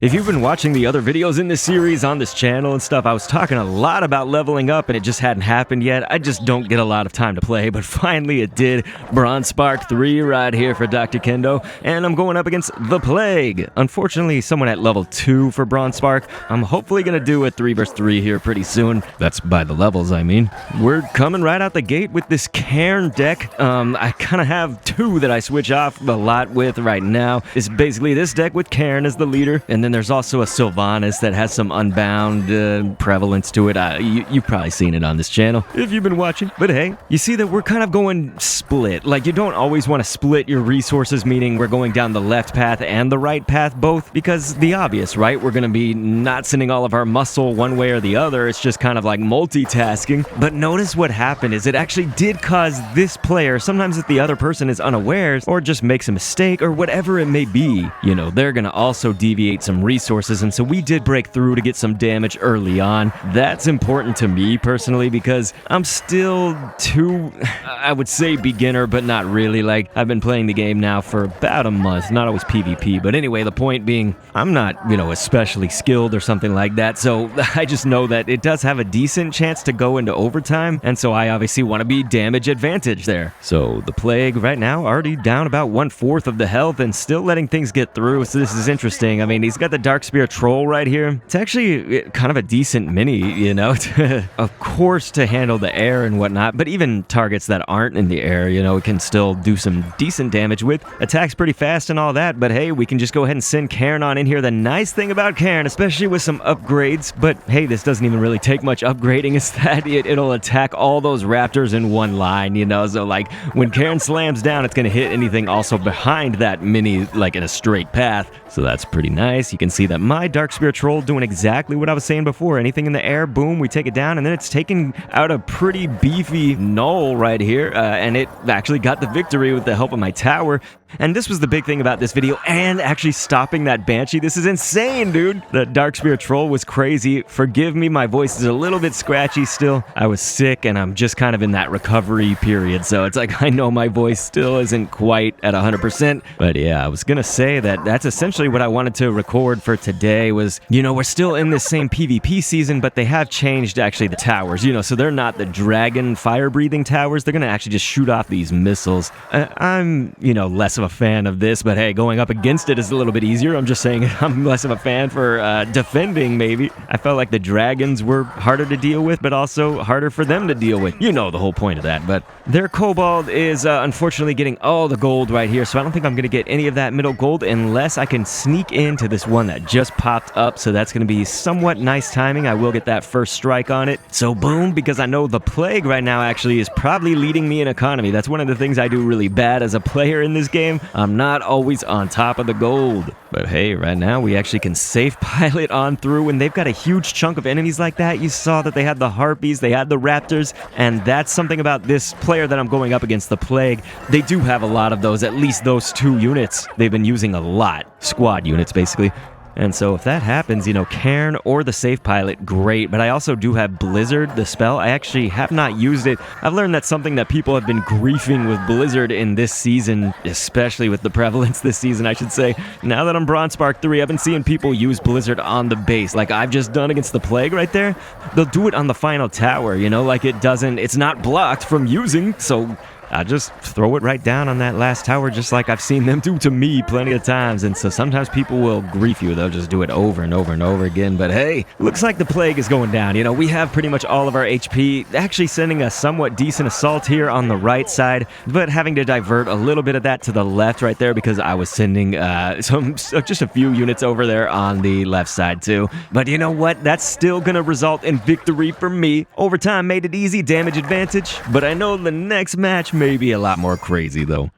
If you've been watching the other videos in this series on this channel and stuff, I was talking a lot about leveling up and it just hadn't happened yet. I just don't get a lot of time to play, but finally it did. Bronze Spark 3 right here for Dr. Kendo, and I'm going up against the Plague. Unfortunately, someone at level 2 for Bronze Spark. I'm hopefully going to do a 3 vs 3 here pretty soon. That's by the levels, I mean. We're coming right out the gate with this Cairne deck. I kind of have two that I switch off a lot with right now. It's basically this deck with Cairne as the leader, and then there's also a Sylvanas that has some unbound prevalence to it. You've probably seen it on this channel if you've been watching. But hey, you see that we're kind of going split. Like, you don't always want to split your resources, meaning we're going down the left path and the right path both, because the obvious, right? We're going to be not sending all of our muscle one way or the other. It's just kind of like multitasking. But notice what happened is it actually did cause this player, sometimes if the other person is unawares or just makes a mistake or whatever it may be, you know, they're going to also deviate some resources, and so we did break through to get some damage early on. That's important to me personally because I'm still too, I would say beginner, but not really. Like, I've been playing the game now for about a month, not always PvP, but anyway, the point being, I'm not, you know, especially skilled or something like that, so I just know that it does have a decent chance to go into overtime, and so I obviously want to be damage advantage there. So the Plague right now already down about 1/4 of the health and still letting things get through, so this is interesting. I mean, he's got the Dark Spear Troll right here. It's actually kind of a decent mini, you know, of course, to handle the air and whatnot, but even targets that aren't in the air, you know, it can still do some decent damage with. Attacks pretty fast and all that, but hey, we can just go ahead and send Cairne on in here. The nice thing about Cairne, especially with some upgrades, but hey, this doesn't even really take much upgrading, is that it'll attack all those raptors in one line, you know, so like when Cairne slams down, it's going to hit anything also behind that mini, like in a straight path, so that's pretty nice. You can see that my Dark Spear Troll doing exactly what I was saying before. Anything in the air, boom, we take it down, and then it's taking out a pretty beefy Null right here, and it actually got the victory with the help of my tower. And this was the big thing about this video, and actually stopping that Banshee. This is insane, dude. The Dark Spear Troll was crazy. Forgive me, my voice is a little bit scratchy still. I was sick, and I'm just kind of in that recovery period, so it's like I know my voice still isn't quite at 100%. But yeah, I was gonna say that that's essentially what I wanted to record for today was, you know, we're still in this same PvP season, but they have changed actually the towers, you know, so they're not the dragon fire-breathing towers. They're gonna actually just shoot off these missiles. I'm, you know, less of a fan of this, but hey, going up against it is a little bit easier. I'm just saying I'm less of a fan for defending, maybe. I felt like the dragons were harder to deal with, but also harder for them to deal with. You know the whole point of that, but their kobold is unfortunately getting all the gold right here, so I don't think I'm going to get any of that middle gold unless I can sneak into this one that just popped up, so that's going to be somewhat nice timing. I will get that first strike on it. So boom, because I know the Plague right now actually is probably leading me in economy. That's one of the things I do really bad as a player in this game. I'm not always on top of the gold. But hey, right now we actually can safe pilot on through, and they've got a huge chunk of enemies like that. You saw that they had the Harpies, they had the Raptors, and that's something about this player that I'm going up against, the Plague. They do have a lot of those, at least those 2 units. They've been using a lot. Squad units, basically. And so if that happens, you know, Cairne or the Safe Pilot, great. But I also do have Blizzard, the spell. I actually have not used it. I've learned that's something that people have been griefing with Blizzard in this season, especially with the prevalence this season, I should say. Now that I'm Bronze Spark 3, I've been seeing people use Blizzard on the base, like I've just done against the Plague right there. They'll do it on the final tower, you know, like it's not blocked from using, so I just throw it right down on that last tower, just like I've seen them do to me plenty of times. And so sometimes people will grief you. They'll just do it over and over and over again. But hey, looks like the Plague is going down. You know, we have pretty much all of our HP, actually sending a somewhat decent assault here on the right side, but having to divert a little bit of that to the left right there because I was sending just a few units over there on the left side too. But you know what? That's still going to result in victory for me. Overtime made it easy, damage advantage. But I know the next match may be a lot more crazy though.